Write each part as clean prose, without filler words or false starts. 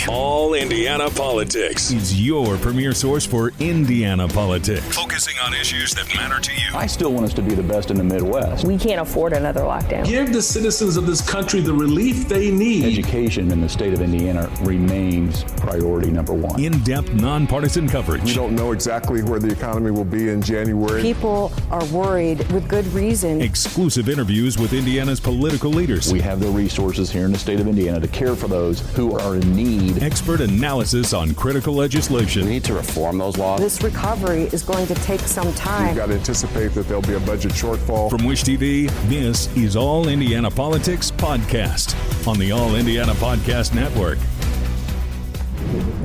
All Indiana Politics is your premier source for Indiana politics, focusing on issues that matter to you. I still want us to be the best in the Midwest. We can't afford another lockdown. Give the citizens of this country the relief they need. Education in the state of Indiana remains priority number one. In-depth, nonpartisan coverage. We don't know exactly where the economy will be in January. People are worried with good reason. Exclusive interviews with Indiana's political leaders. We have the resources here in the state of Indiana to care for those who are in need. Expert analysis on critical legislation. We need to reform those laws. This recovery is going to take some time. We've got to anticipate that there'll be a budget shortfall. From Wish TV, this is All Indiana Politics Podcast on the All Indiana Podcast Network.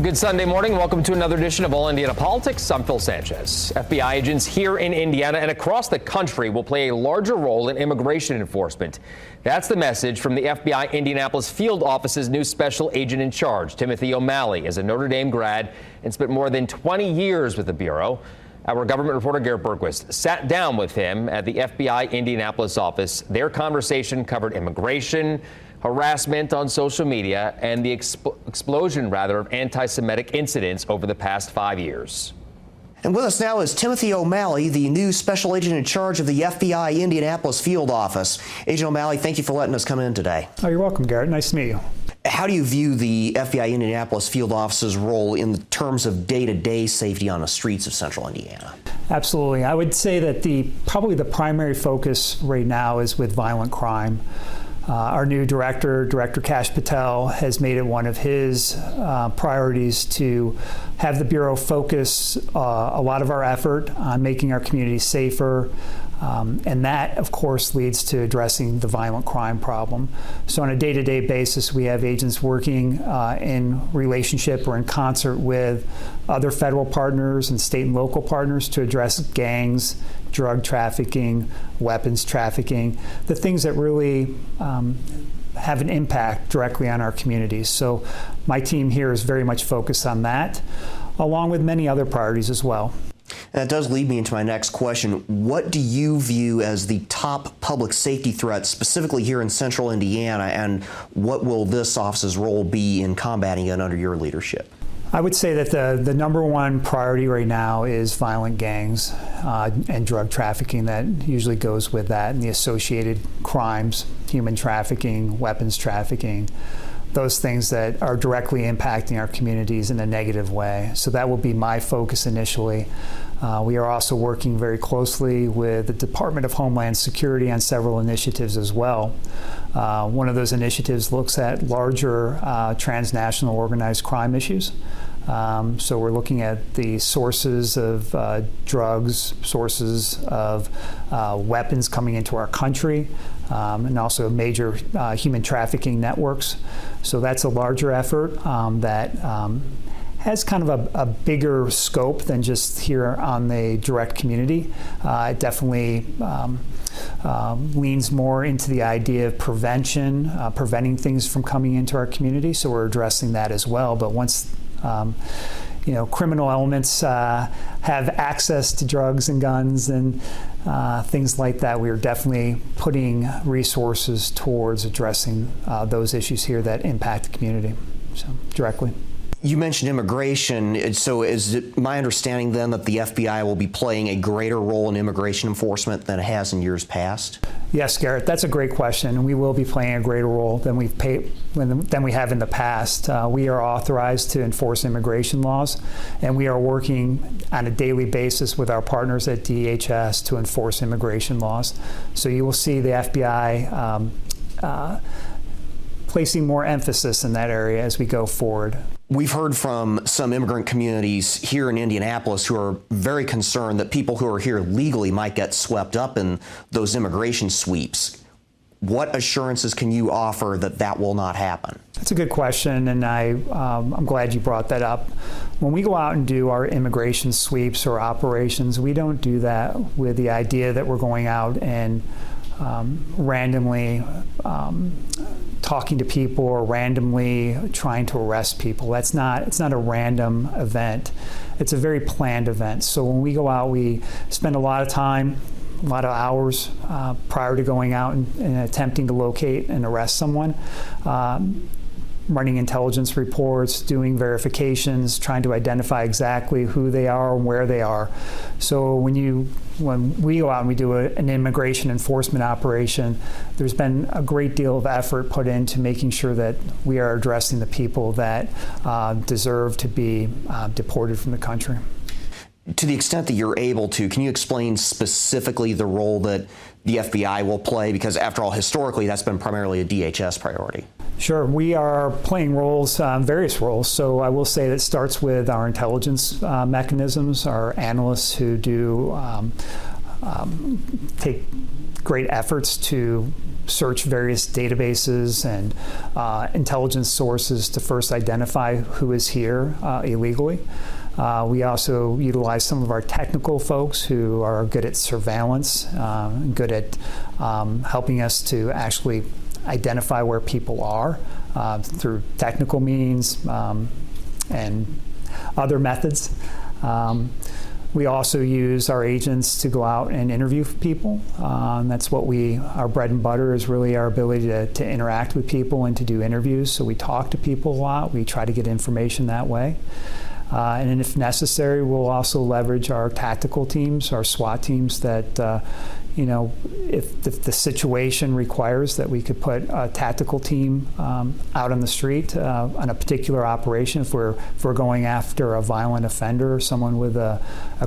Good Sunday morning. Welcome to another edition of All Indiana Politics. I'm Phil Sanchez. FBI agents here in Indiana and across the country will play a larger role in immigration enforcement. That's the message from the FBI Indianapolis field office's new special agent in charge. Timothy O'Malley is a Notre Dame grad and spent more than 20 years with the Bureau. Our government reporter Garrett Bergquist sat down with him at the FBI Indianapolis office. Their conversation covered immigration, harassment on social media, and the explosion of anti-Semitic incidents over the past 5 years. And with us now is Timothy O'Malley, the new special agent in charge of the FBI Indianapolis field office. Agent O'Malley, thank you for letting us come in today. Oh, you're welcome, Garrett. Nice to meet you. How do you view the FBI Indianapolis field office's role in terms of day-to-day safety on the streets of central Indiana? Absolutely. I would say that probably the primary focus right now is with violent crime. Our new Director Kash Patel, has made it one of his priorities to have the Bureau focus a lot of our effort on making our communities safer. And that, of course, leads to addressing the violent crime problem. So on a day-to-day basis, we have agents working in relationship or in concert with other federal partners and state and local partners to address gangs, drug trafficking, weapons trafficking, the things that really have an impact directly on our communities. So my team here is very much focused on that, along with many other priorities as well. And that does lead me into my next question. What do you view as the top public safety threats, specifically here in central Indiana, and what will this office's role be in combating it under your leadership? I would say that the number one priority right now is violent gangs and drug trafficking. That usually goes with that, and the associated crimes, human trafficking, weapons trafficking, those things that are directly impacting our communities in a negative way. So that will be my focus initially. We are also working very closely with the Department of Homeland Security on several initiatives as well. One of those initiatives looks at larger transnational organized crime issues. So we're looking at the sources of drugs, sources of weapons coming into our country, and also major human trafficking networks. So that's a larger effort that has kind of a bigger scope than just here on the direct community. It definitely leans more into the idea of prevention, preventing things from coming into our community. So we're addressing that as well. But once criminal elements have access to drugs and guns and things like that, we are definitely putting resources towards addressing those issues here that impact the community, so directly. You mentioned immigration. So is it my understanding then that the FBI will be playing a greater role in immigration enforcement than it has in years past? Yes, Garrett, that's a great question, and we will be playing a greater role than we have in the past. We are authorized to enforce immigration laws, and we are working on a daily basis with our partners at DHS to enforce immigration laws. So you will see the FBI placing more emphasis in that area as we go forward. We've heard from some immigrant communities here in Indianapolis who are very concerned that people who are here legally might get swept up in those immigration sweeps. What assurances can you offer that that will not happen? That's a good question, and I'm glad you brought that up. When we go out and do our immigration sweeps or operations, we don't do that with the idea that we're going out and randomly talking to people or randomly trying to arrest people. It's not a random event. It's a very planned event. So when we go out, we spend a lot of time, a lot of hours prior to going out and attempting to locate and arrest someone. running intelligence reports, doing verifications, trying to identify exactly who they are and where they are. So when we go out and we do an immigration enforcement operation, there's been a great deal of effort put into making sure that we are addressing the people that deserve to be deported from the country. To the extent that you're able to, can you explain specifically the role that the FBI will play? Because after all, historically, that's been primarily a DHS priority. Sure. We are playing roles, various roles. So I will say that it starts with our intelligence mechanisms, our analysts who do take great efforts to search various databases and intelligence sources to first identify who is here illegally. We also utilize some of our technical folks who are good at surveillance, good at helping us to actually identify where people are through technical means and other methods. We also use our agents to go out and interview people. That's what our bread and butter is really our ability to interact with people and to do interviews. So we talk to people a lot. We try to get information that way. And if necessary, we'll also leverage our tactical teams, our SWAT teams that, if the situation requires that we could put a tactical team out on the street on a particular operation, if we're going after a violent offender or someone with a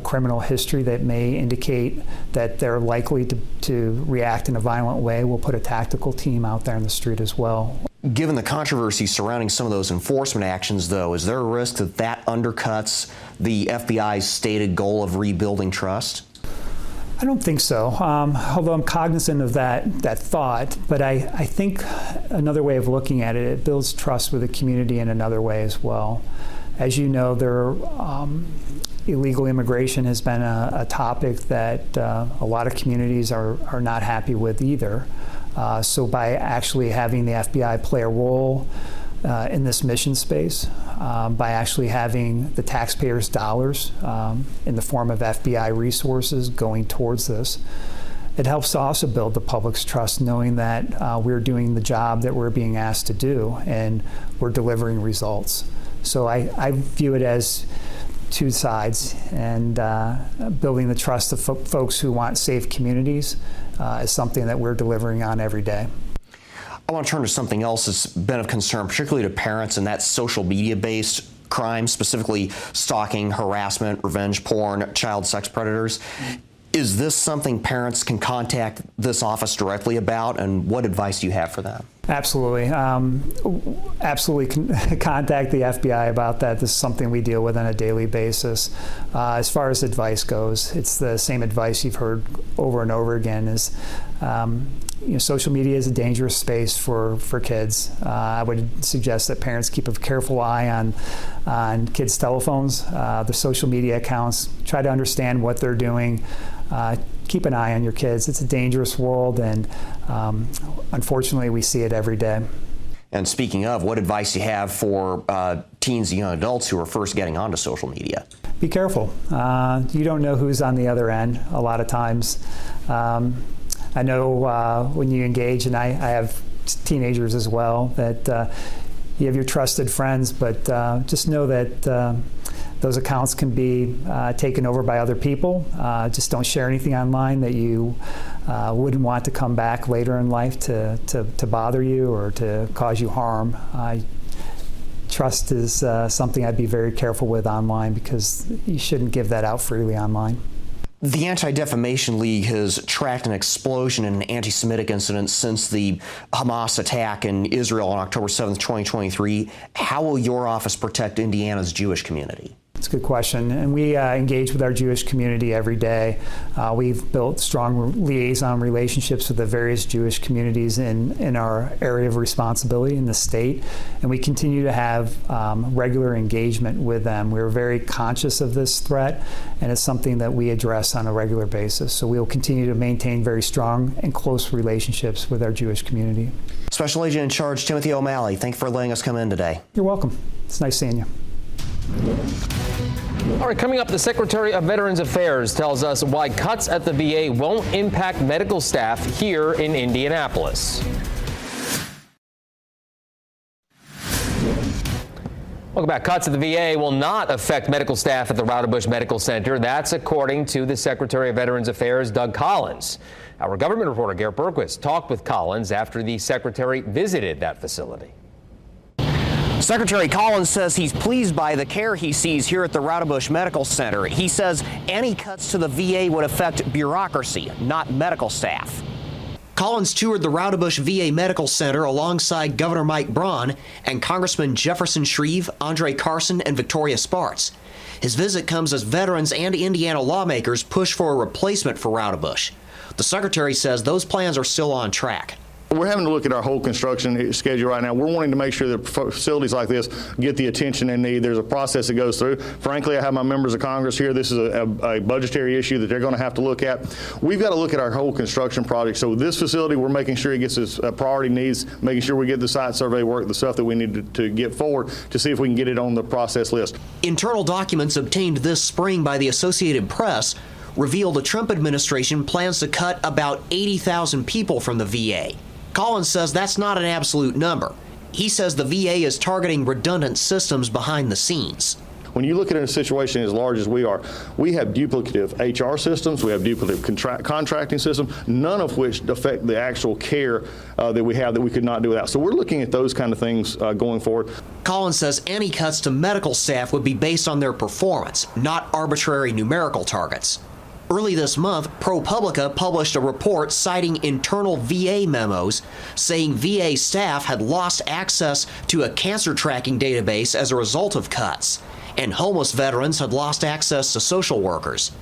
criminal history that may indicate that they're likely to react in a violent way, we'll put a tactical team out there on the street as well. Given the controversy surrounding some of those enforcement actions, though, is there a risk that that undercuts the FBI's stated goal of rebuilding trust? I don't think so, although I'm cognizant of that thought. But I think another way of looking at it, it builds trust with the community in another way as well. As you know, illegal immigration has been a topic that a lot of communities are not happy with either. So by actually having the FBI play a role in this mission space, by actually having the taxpayers' dollars in the form of FBI resources going towards this, it helps to also build the public's trust, knowing that we're doing the job that we're being asked to do and we're delivering results. So I view it as two sides, and building the trust of folks who want safe communities is something that we're delivering on every day. I want to turn to something else that's been of concern, particularly to parents, and that's social media-based crime, specifically stalking, harassment, revenge porn, child sex predators. Is this something parents can contact this office directly about, and what advice do you have for them? Absolutely. Absolutely contact the FBI about that. This is something we deal with on a daily basis. As far as advice goes, it's the same advice you've heard over and over again is, social media is a dangerous space for kids. I would suggest that parents keep a careful eye on kids' telephones, the social media accounts, try to understand what they're doing. Keep an eye on your kids. It's a dangerous world, and unfortunately, we see it every day. And speaking of, what advice do you have for teens and young adults who are first getting onto social media? Be careful. You don't know who's on the other end a lot of times. I know when you engage, and I have teenagers as well, that you have your trusted friends, but just know that those accounts can be taken over by other people. Just don't share anything online that you wouldn't want to come back later in life to bother you or to cause you harm. Trust is something I'd be very careful with online, because you shouldn't give that out freely online. The Anti-Defamation League has tracked an explosion in anti-Semitic incidents since the Hamas attack in Israel on October 7th, 2023. How will your office protect Indiana's Jewish community? It's a good question, and we engage with our Jewish community every day. We've built strong liaison relationships with the various Jewish communities in our area of responsibility in the state, and we continue to have regular engagement with them. We're very conscious of this threat, and it's something that we address on a regular basis. So we will continue to maintain very strong and close relationships with our Jewish community. Special Agent in Charge Timothy O'Malley, thank you for letting us come in today. You're welcome. It's nice seeing you. All right, coming up, the Secretary of Veterans Affairs tells us why cuts at the VA won't impact medical staff here in Indianapolis. Welcome back. Cuts at the VA will not affect medical staff at the Rowdebush Medical Center. That's according to the Secretary of Veterans Affairs, Doug Collins. Our government reporter, Garrett Berquist, talked with Collins after the secretary visited that facility. Secretary Collins says he's pleased by the care he sees here at the Rowdebush Medical Center. He says any cuts to the VA would affect bureaucracy, not medical staff. Collins toured the Rowdebush VA Medical Center alongside Governor Mike Braun and Congressman Jefferson Shreve, Andre Carson, and Victoria Spartz. His visit comes as veterans and Indiana lawmakers push for a replacement for Rowdebush. The secretary says those plans are still on track. We're having to look at our whole construction schedule right now. We're wanting to make sure that facilities like this get the attention they need. There's a process that goes through. Frankly, I have my members of Congress here. This is a budgetary issue that they're going to have to look at. We've got to look at our whole construction project. So this facility, we're making sure it gets its priority needs, making sure we get the site survey work, the stuff that we need to get forward to see if we can get it on the process list. Internal documents obtained this spring by the Associated Press reveal the Trump administration plans to cut about 80,000 people from the VA. Collins says that's not an absolute number. He says the VA is targeting redundant systems behind the scenes. When you look at a situation as large as we are, we have duplicative HR systems, we have duplicative contracting systems, none of which affect the actual care that we have that we could not do without. So we're looking at those kind of things going forward. Collins says any cuts to medical staff would be based on their performance, not arbitrary numerical targets. Early this month, ProPublica published a report citing internal VA memos saying VA staff had lost access to a cancer tracking database as a result of cuts, and homeless veterans had lost access to social workers.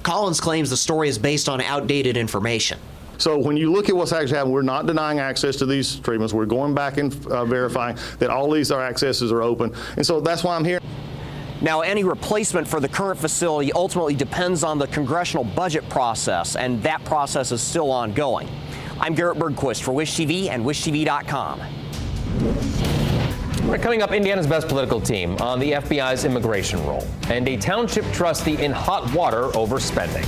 Collins claims the story is based on outdated information. So when you look at what's actually happening, we're not denying access to these treatments. We're going back and verifying that all these accesses are open. And so that's why I'm here. Now, any replacement for the current facility ultimately depends on the congressional budget process, and that process is still ongoing. I'm Garrett Bergquist for Wish TV and WishTV.com. Coming up, Indiana's best political team on the FBI's immigration roll, and a township trustee in hot water over spending.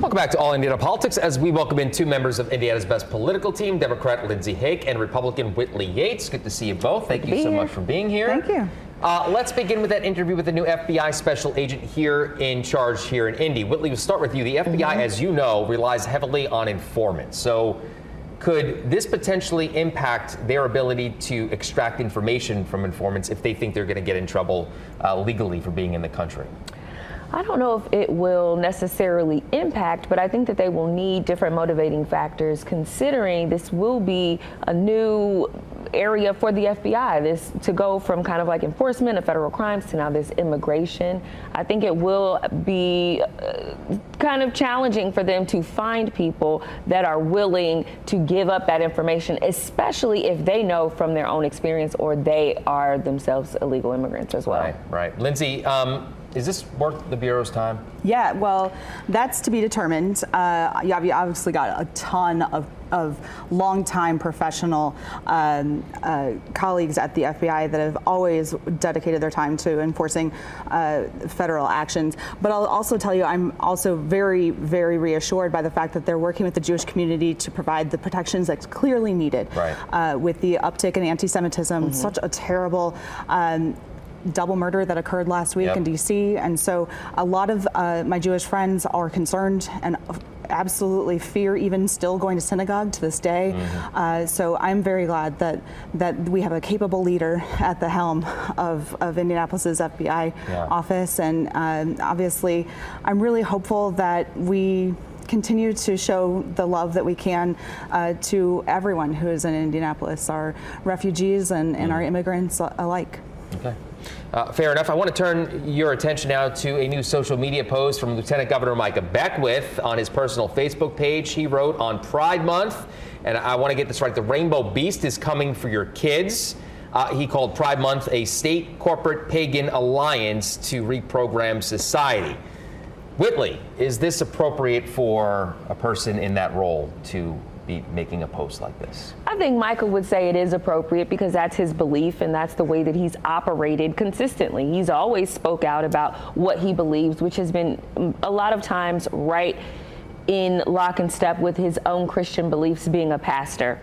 Welcome back to All Indiana Politics as we welcome in two members of Indiana's best political team, Democrat Lindsay Haake and Republican Whitley Yates. Good to see you both. Thank you so much for being here. Thank you. Let's begin with that interview with the new FBI special agent here in charge here in Indy. Whitley, we'll start with you. The FBI, as you know, relies heavily on informants. So could this potentially impact their ability to extract information from informants if they think they're going to get in trouble legally for being in the country? I don't know if it will necessarily impact, but I think that they will need different motivating factors, considering this will be a new area for the FBI, this to go from kind of like enforcement of federal crimes to now this immigration. I think it will be kind of challenging for them to find people that are willing to give up that information, especially if they know from their own experience or they are themselves illegal immigrants as well. Right. Lindsay, is this worth the Bureau's time? Yeah, well, that's to be determined. You obviously got a ton of longtime professional colleagues at the FBI that have always dedicated their time to enforcing federal actions. But I'll also tell you, I'm also very, very reassured by the fact that they're working with the Jewish community to provide the protections that's clearly needed. With the uptick in anti-Semitism, such a terrible double murder that occurred last week in D.C. And so a lot of my Jewish friends are concerned and absolutely fear even still going to synagogue to this day. So I'm very glad that we have a capable leader at the helm of Indianapolis's FBI office. And obviously, I'm really hopeful that we continue to show the love that we can to everyone who is in Indianapolis, our refugees and our immigrants alike. Okay. Fair enough. I want to turn your attention now to a new social media post from Lieutenant Governor Micah Beckwith on his personal Facebook page. He wrote on Pride Month, and I want to get this right, the Rainbow Beast is coming for your kids. He called Pride Month a state corporate pagan alliance to reprogram society. Whitley, is this appropriate for a person in that role to be making a post like this? I think Michael would say it is appropriate because that's his belief and that's the way that he's operated consistently. He's always spoke out about what he believes, which has been a lot of times right in lock and step with his own Christian beliefs, being a pastor.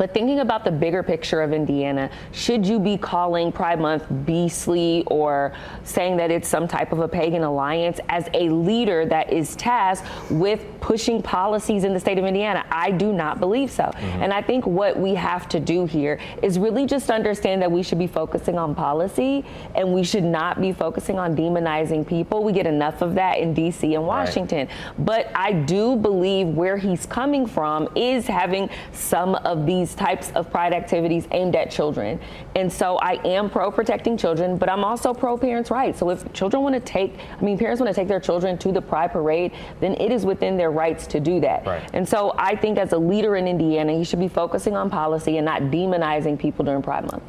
But thinking about the bigger picture of Indiana, should you be calling Pride Month beastly or saying that it's some type of a pagan alliance as a leader that is tasked with pushing policies in the state of Indiana? I do not believe so. And I think what we have to do here is really just understand that we should be focusing on policy and we should not be focusing on demonizing people. We get enough of that in DC and Washington. But I do believe where he's coming from is having some of these types of pride activities aimed at children. And so I am pro protecting children, but I'm also pro parents' rights. So if children want to parents want to take their children to the Pride Parade, then it is within their rights to do that. And so I think as a leader in Indiana, he should be focusing on policy and not demonizing people during Pride Month.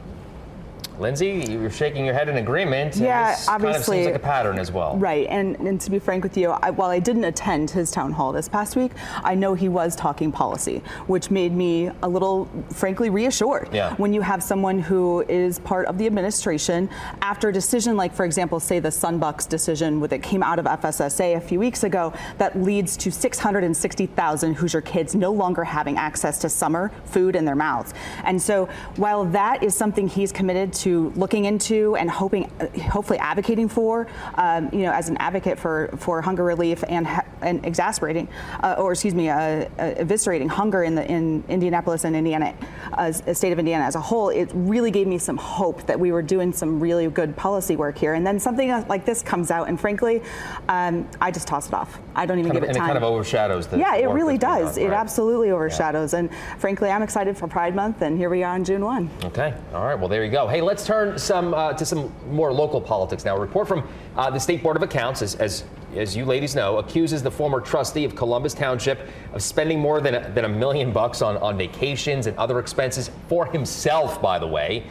Lindsay, you're shaking your head in agreement. Yeah, this obviously. Kind of seems like a pattern as well. Right, and to be frank with you, while I didn't attend his town hall this past week, I know he was talking policy, which made me a little, frankly, reassured. When you have someone who is part of the administration, after a decision like, for example, say the Sunbucks decision that came out of FSSA a few weeks ago, that leads to 660,000 Hoosier kids no longer having access to summer food in their mouths. And so while that is something he's committed to looking into and hopefully advocating for, as an advocate for hunger relief and eviscerating hunger in Indianapolis and Indiana, state of Indiana as a whole, it really gave me some hope that we were doing some really good policy work here. And then something like this comes out, and frankly, I just toss it off. I don't even give it time. And it kind of overshadows the Yeah, it work really that's being does. done, It right? absolutely overshadows. And frankly, I'm excited for Pride Month, and here we are on June 1. Okay. All right. Well, there you go. Hey, let's turn to some more local politics now. A report from the State Board of Accounts, as you ladies know, accuses the former trustee of Columbus Township of spending more than $1 million on vacations and other expenses for himself, by the way.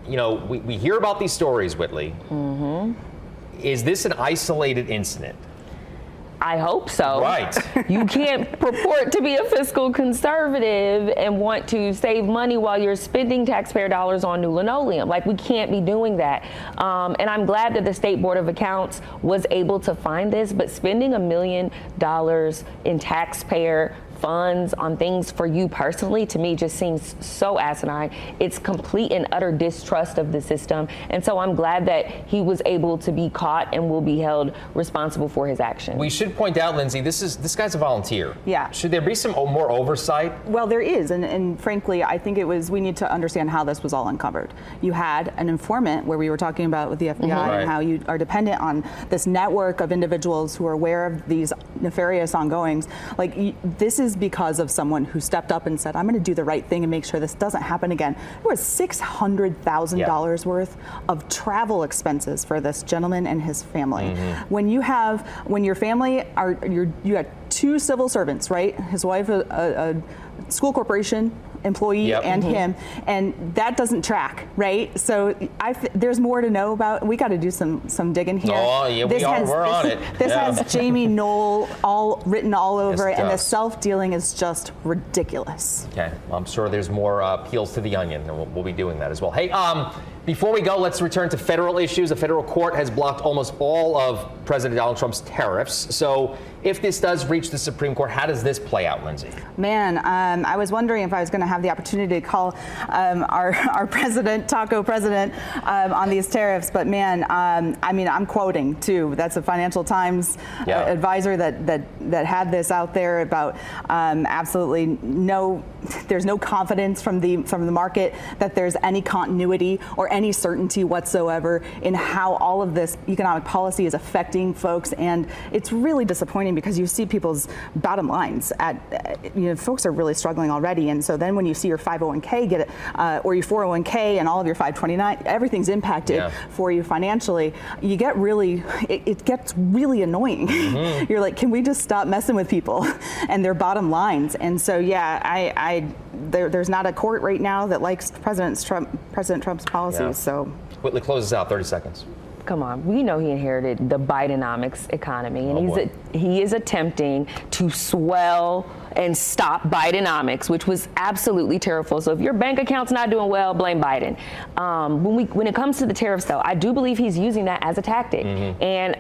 We hear about these stories, Whitley. Is this an isolated incident? I hope so. Right. You can't purport to be a fiscal conservative and want to save money while you're spending taxpayer dollars on new linoleum. Like, we can't be doing that. And I'm glad that the State Board of Accounts was able to find this, but spending $1 million in taxpayer funds on things for you personally, to me, just seems so asinine. It's complete and utter distrust of the system. And so I'm glad that he was able to be caught and will be held responsible for his actions. We should point out, Lindsay, this guy's a volunteer. Yeah. Should there be some more oversight? Well, there is. And frankly, I think we need to understand how this was all uncovered. You had an informant, where we were talking about with the FBI, and how you are dependent on this network of individuals who are aware of these nefarious ongoings. This is because of someone who stepped up and said, I'm going to do the right thing and make sure this doesn't happen again. There was $600,000 worth of travel expenses for this gentleman and his family. When your family you had two civil servants, right? His wife, a school corporation employee, and him, and that doesn't track, right? So there's more to know about. We got to do some digging here. Oh yeah, we're on it. This has Jamie Knoll written all over it, and the does. self-dealing is just ridiculous. Okay, I'm sure there's more peels to the onion, and we'll be doing that as well. Hey, before we go, let's return to federal issues. The federal court has blocked almost all of President Donald Trump's tariffs. So if this does reach the Supreme Court, how does this play out, Lindsay? Man, I was wondering if I was going to have the opportunity to call our president, Taco president, on these tariffs. But man, I'm quoting too. That's a Financial Times advisor that had this out there about absolutely there's no confidence from the market that there's any continuity or any certainty whatsoever in how all of this economic policy is affecting folks, and it's really disappointing because you see people's bottom lines folks are really struggling already, and so then when you see your 501k get it, or your 401k and all of your 529, everything's impacted for you financially, it gets really annoying. You're like, can we just stop messing with people and their bottom lines? And so there's not a court right now that likes President Trump's policies. So Whitley, closes out, 30 seconds. come on, we know he inherited the Bidenomics economy, and he is attempting to swell and stop Bidenomics, which was absolutely terrible. So if your bank account's not doing well, blame Biden. When it comes to the tariffs, though, I do believe he's using that as a tactic, and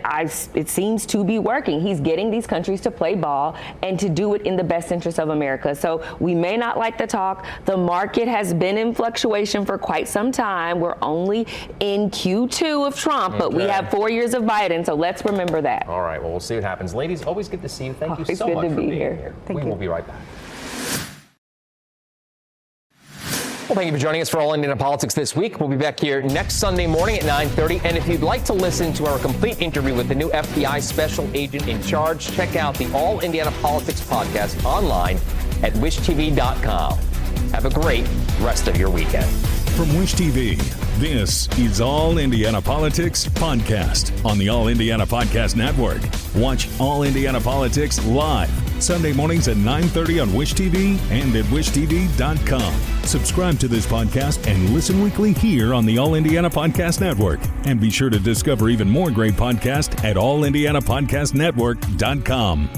it seems to be working. He's getting these countries to play ball and to do it in the best interest of America. So we may not like the talk. The market has been in fluctuation for quite some time. We're only in Q2 of Trump, but we have 4 years of Biden, so let's remember that. All right, well, we'll see what happens. Ladies, always good to see you. Thank you It's so good much to for be being here. here. Thank We you. will be right back. Well, thank you for joining us for All Indiana Politics this week. We'll be back here next Sunday morning at 9:30. And if you'd like to listen to our complete interview with the new FBI special agent in charge, check out the All Indiana Politics podcast online at wishtv.com. Have a great rest of your weekend. From Wish TV, this is All Indiana Politics Podcast on the All Indiana Podcast Network. Watch All Indiana Politics live Sunday mornings at 9:30 on Wish TV and at wishtv.com. Subscribe to this podcast and listen weekly here on the All Indiana Podcast Network. And be sure to discover even more great podcasts at allindianapodcastnetwork.com.